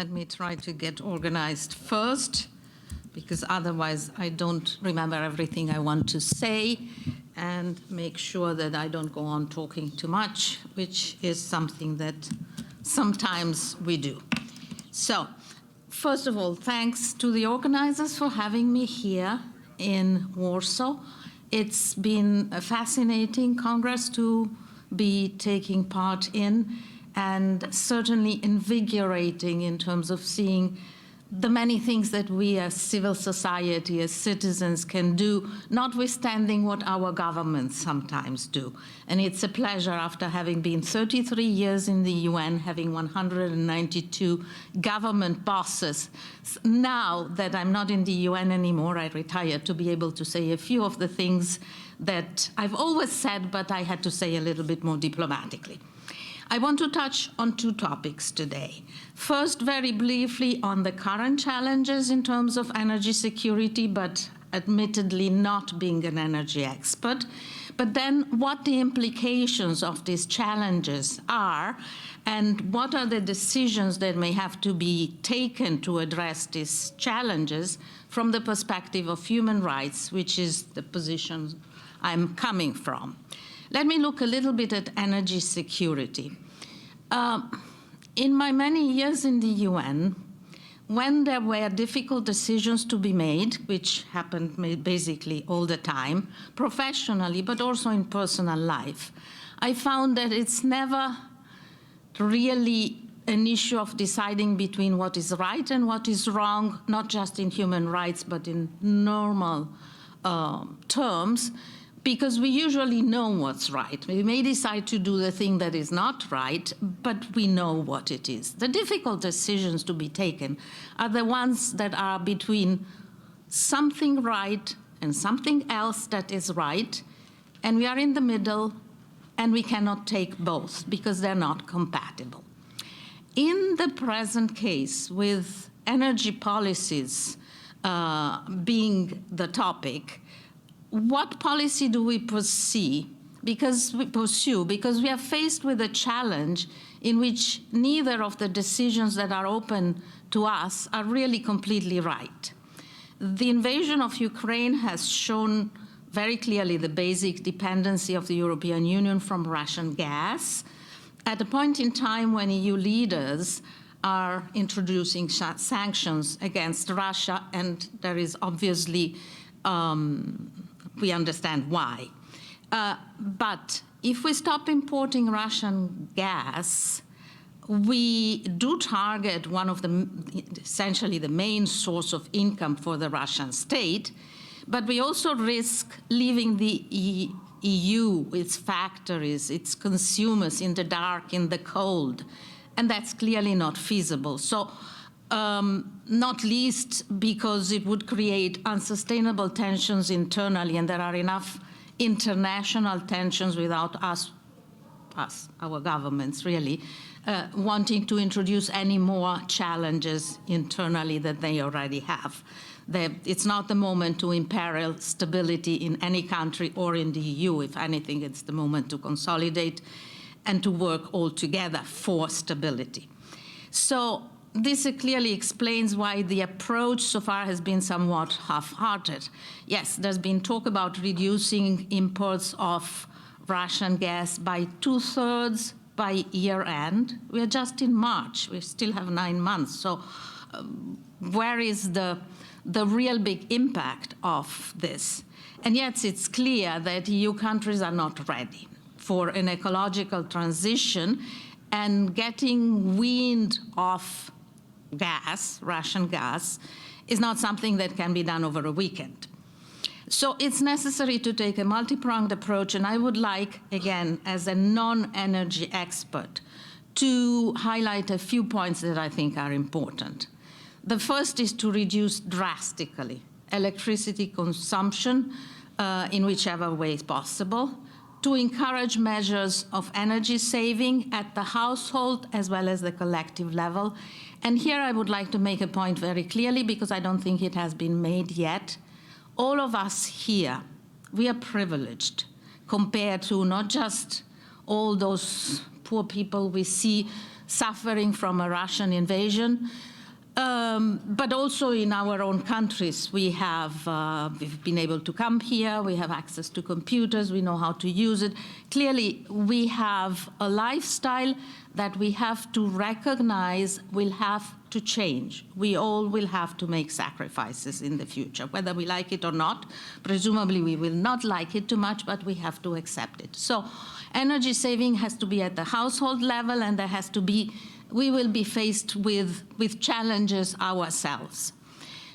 Let me try to get organized first, because otherwise I don't remember everything I want to say, and make sure that I don't go on talking too much, which is something that sometimes we do. So, first of all, thanks to the organizers for having me here in Warsaw. It's been a fascinating Congress to be taking part in, and certainly invigorating in terms of seeing the many things that we as civil society, as citizens can do, notwithstanding what our governments sometimes do. And it's a pleasure, after having been 33 years in the UN, having 192 government bosses, now that I'm not in the UN anymore, I retired, to be able to say a few of the things that I've always said, but I had to say a little bit more diplomatically. I want to touch on two topics today. First, very briefly, on the current challenges in terms of energy security, but admittedly not being an energy expert. But then what the implications of these challenges are, and what are the decisions that may have to be taken to address these challenges from the perspective of human rights, which is the position I'm coming from. Let me look a little bit at energy security. In my many years in the UN, when there were difficult decisions to be made, which happened basically all the time, professionally, but also in personal life, I found that it's never really an issue of deciding between what is right and what is wrong, not just in human rights, but in normal terms, because we usually know what's right. We may decide to do the thing that is not right, but we know what it is. The difficult decisions to be taken are the ones that are between something right and something else that is right, and we are in the middle, and we cannot take both because they're not compatible. In the present case, with energy policies being the topic, what policy do we pursue? Because we are faced with a challenge in which neither of the decisions that are open to us are really completely right. The invasion of Ukraine has shown very clearly the basic dependency of the European Union from Russian gas, at a point in time when EU leaders are introducing sanctions against Russia, and there is obviously we understand why. But if we stop importing Russian gas, we do target one of the, essentially the main source of income for the Russian state, but we also risk leaving the EU, its factories, its consumers in the dark, in the cold, and that's clearly not feasible. So, not least because it would create unsustainable tensions internally, and there are enough international tensions without our governments really, wanting to introduce any more challenges internally that they already have. It's not the moment to imperil stability in any country or in the EU. If anything, it's the moment to consolidate and to work all together for stability. So, this clearly explains why the approach so far has been somewhat half-hearted. Yes, there's been talk about reducing imports of Russian gas by 2/3 by year-end. We're just in March. We still have 9 months. So where is the real big impact of this? And yet it's clear that EU countries are not ready for an ecological transition, and getting weaned off gas, Russian gas, is not something that can be done over a weekend. So it's necessary to take a multi-pronged approach, and I would like, again, as a non-energy expert, to highlight a few points that I think are important. The first is to reduce drastically electricity consumption in whichever way is possible, to encourage measures of energy saving at the household as well as the collective level. And here I would like to make a point very clearly, because I don't think it has been made yet. All of us here, we are privileged compared to not just all those poor people we see suffering from a Russian invasion. But also in our own countries, we've been able to come here, we have access to computers, we know how to use it. Clearly, we have a lifestyle that we have to recognize will have to change. We all will have to make sacrifices in the future, whether we like it or not. Presumably, we will not like it too much, but we have to accept it. So energy saving has to be at the household level, and there has to be we will be faced with challenges ourselves.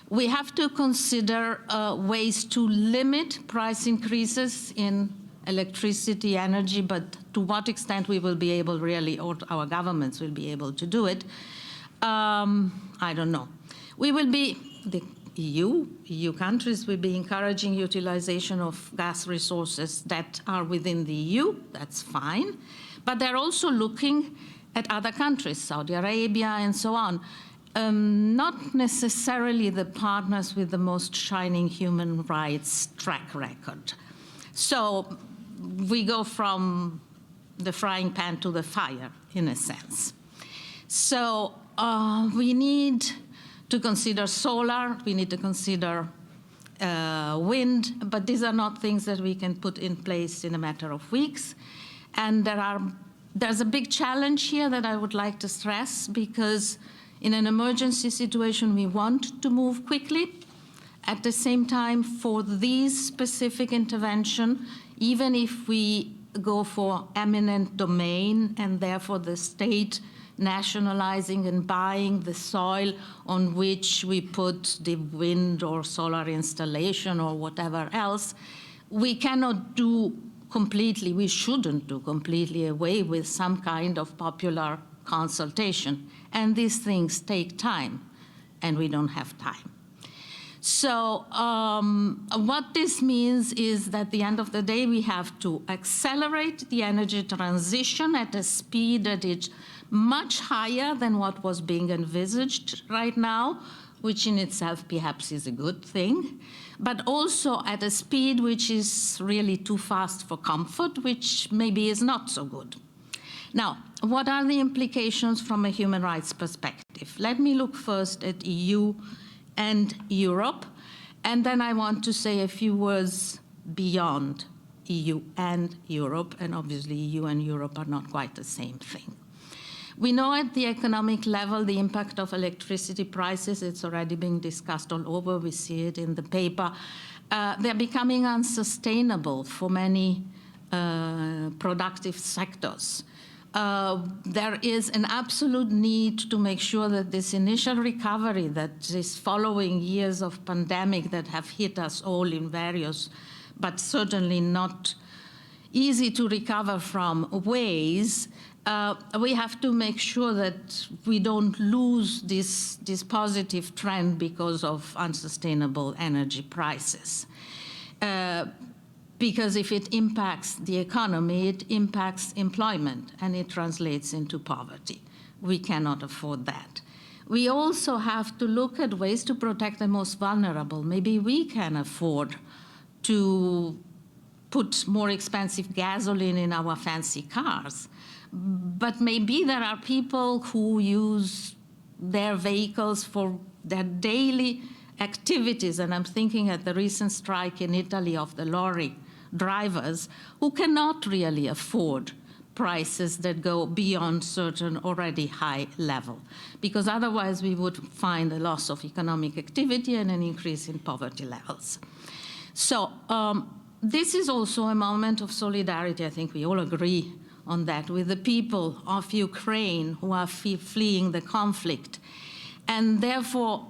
We have to consider ways to limit price increases in electricity, energy, but to what extent we will be able really, or our governments will be able to do it, I don't know. We will be, the EU countries will be encouraging utilization of gas resources that are within the EU, that's fine, but they're also looking at other countries, Saudi Arabia and so on, not necessarily the partners with the most shining human rights track record. So we go from the frying pan to the fire, in a sense. So we need to consider solar, we need to consider wind, but these are not things that we can put in place in a matter of weeks. And there's a big challenge here that I would like to stress, because in an emergency situation, we want to move quickly. At the same time, for these specific intervention, even if we go for eminent domain and therefore the state nationalizing and buying the soil on which we put the wind or solar installation or whatever else, we cannot do completely, we shouldn't do completely away with some kind of popular consultation. And these things take time, and we don't have time. So what this means is that at the end of the day, we have to accelerate the energy transition at a speed that is much higher than what was being envisaged right now, which in itself perhaps is a good thing, but also at a speed which is really too fast for comfort, which maybe is not so good. Now, what are the implications from a human rights perspective? Let me look first at EU and Europe, and then I want to say a few words beyond EU and Europe, and obviously EU and Europe are not quite the same thing. We know at the economic level the impact of electricity prices. It's already being discussed all over. We see it in the paper. They're becoming unsustainable for many productive sectors. There is an absolute need to make sure that this initial recovery that is following years of pandemic that have hit us all in various, but certainly not easy to recover from ways, we have to make sure that we don't lose this positive trend because of unsustainable energy prices. Because if it impacts the economy, it impacts employment, and it translates into poverty. We cannot afford that. We also have to look at ways to protect the most vulnerable. Maybe we can afford to put more expensive gasoline in our fancy cars. But maybe there are people who use their vehicles for their daily activities, and I'm thinking at the recent strike in Italy of the lorry drivers, who cannot really afford prices that go beyond certain already high level, because otherwise we would find a loss of economic activity and an increase in poverty levels. So this is also a moment of solidarity. I think we all agree on that, with the people of Ukraine who are fleeing the conflict. And therefore,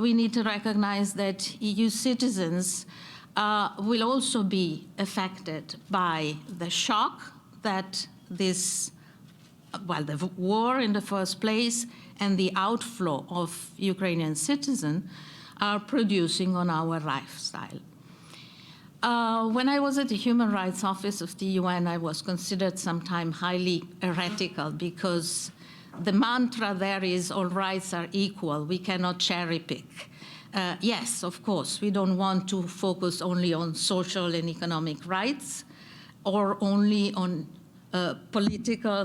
we need to recognize that EU citizens will also be affected by the shock that this, well, the war in the first place and the outflow of Ukrainian citizens are producing on our lifestyle. When I was at the Human Rights Office of the UN, I was considered sometimes highly heretical, because the mantra there is all rights are equal, we cannot cherry pick. Yes, of course, we don't want to focus only on social and economic rights, or only on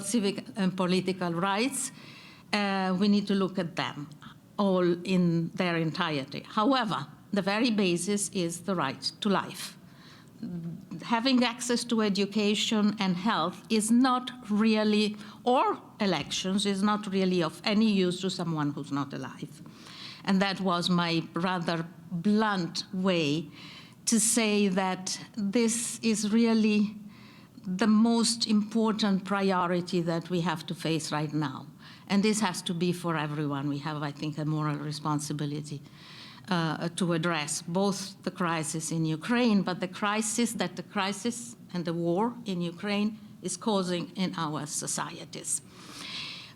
civic and political rights. We need to look at them all in their entirety. However, the very basis is the right to life. Having access to education and health is not really, or elections, is not really of any use to someone who's not alive. And that was my rather blunt way to say that this is really the most important priority that we have to face right now. And this has to be for everyone. We have, I think, a moral responsibility to address both the crisis in Ukraine, but the crisis and the war in Ukraine is causing in our societies.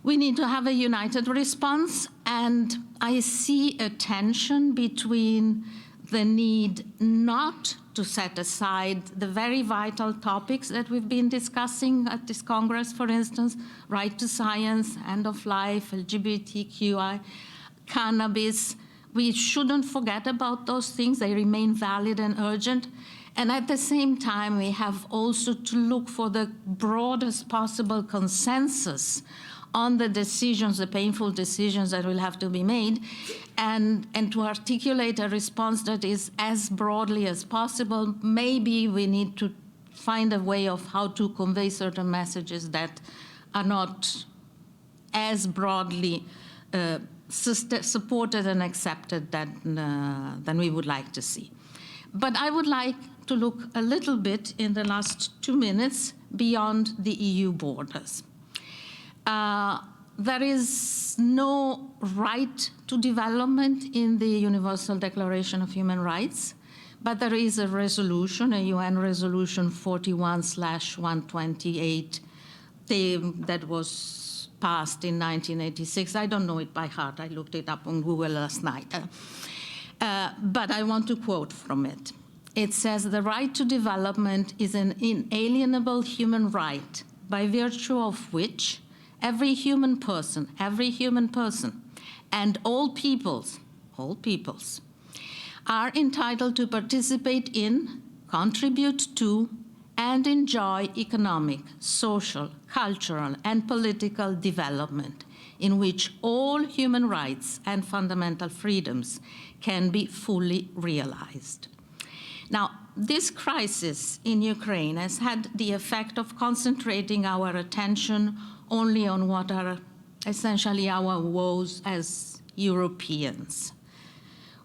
We need to have a united response, and I see a tension between the need not to set aside the very vital topics that we've been discussing at this Congress, for instance, right to science, end of life, LGBTQI, cannabis. We shouldn't forget about those things. They remain valid and urgent. And at the same time, we have also to look for the broadest possible consensus on the decisions, the painful decisions that will have to be made, and to articulate a response that is as broadly as possible. Maybe we need to find a way of how to convey certain messages that are not as broadly supported and accepted than we would like to see. But I would like to look a little bit in the last 2 minutes beyond the EU borders. There is no right to development in the Universal Declaration of Human Rights, but there is a resolution, a UN resolution 41/128 that was passed in 1986. I don't know it by heart. I looked it up on Google last night. But I want to quote from it. It says, "The right to development is an inalienable human right by virtue of which every human person, and all peoples, are entitled to participate in, contribute to, and enjoy economic, social, cultural, and political development in which all human rights and fundamental freedoms can be fully realized." Now, this crisis in Ukraine has had the effect of concentrating our attention only on what are essentially our woes as Europeans.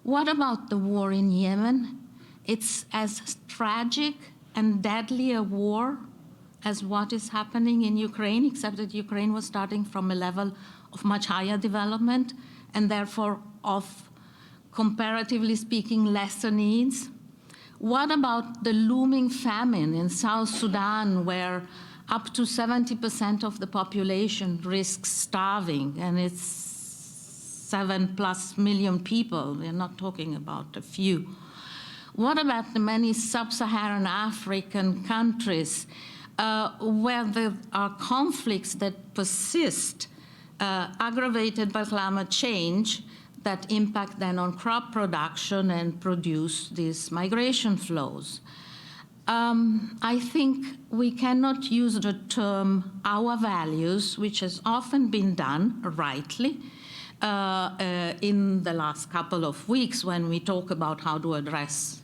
What about the war in Yemen? It's as tragic and deadly a war as what is happening in Ukraine, except that Ukraine was starting from a level of much higher development and therefore of, comparatively speaking, lesser needs. What about the looming famine in South Sudan, where up to 70% of the population risks starving, and it's 7+ million people? We're not talking about a few. What about the many sub-Saharan African countries where there are conflicts that persist, aggravated by climate change, that impact then on crop production and produce these migration flows? I think we cannot use the term our values, which has often been done rightly in the last couple of weeks when we talk about how to address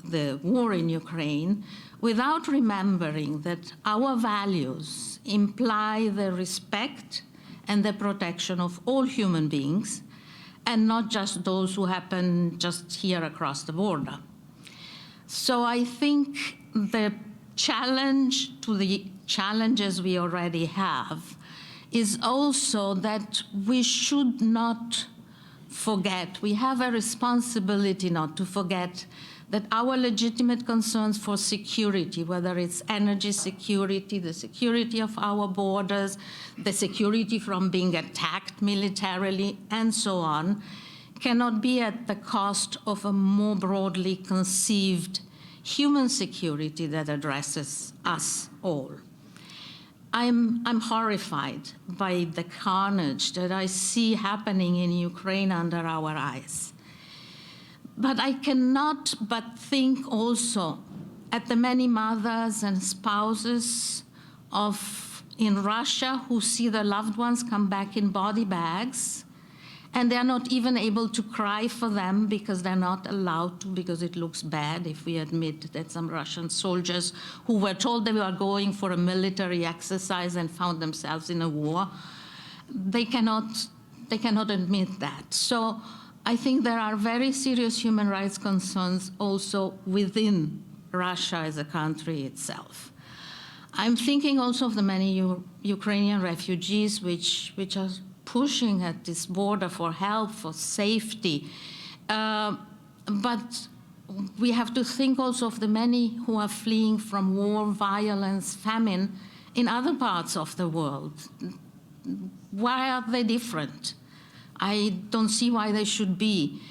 the war in Ukraine, without remembering that our values imply the respect and the protection of all human beings, and not just those who happen just here across the border. So I think the challenge to the challenges we already have is also that we should not forget, we have a responsibility not to forget that our legitimate concerns for security, whether it's energy security, the security of our borders, the security from being attacked militarily, and so on, cannot be at the cost of a more broadly conceived human security that addresses us all. I'm horrified by the carnage that I see happening in Ukraine under our eyes. But I cannot but think also at the many mothers and spouses in Russia who see their loved ones come back in body bags, and they're not even able to cry for them because they're not allowed to, because it looks bad if we admit that some Russian soldiers who were told they were going for a military exercise and found themselves in a war, they cannot admit that. So I think there are very serious human rights concerns also within Russia as a country itself. I'm thinking also of the many Ukrainian refugees which are pushing at this border for help, for safety. But we have to think also of the many who are fleeing from war, violence, famine in other parts of the world. Why are they different? I don't see why they should be.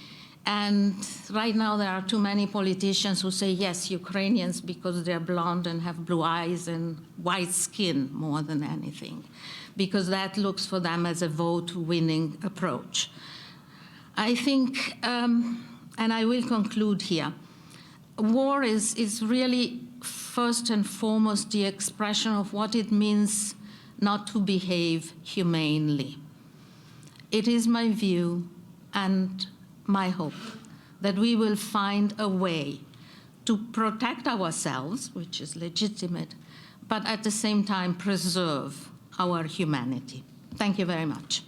And right now there are too many politicians who say, yes, Ukrainians because they're blonde and have blue eyes and white skin more than anything, because that looks for them as a vote-winning approach. I think, and I will conclude here, war is really first and foremost the expression of what it means not to behave humanely. It is my view and my hope that we will find a way to protect ourselves, which is legitimate, but at the same time preserve our humanity. Thank you very much.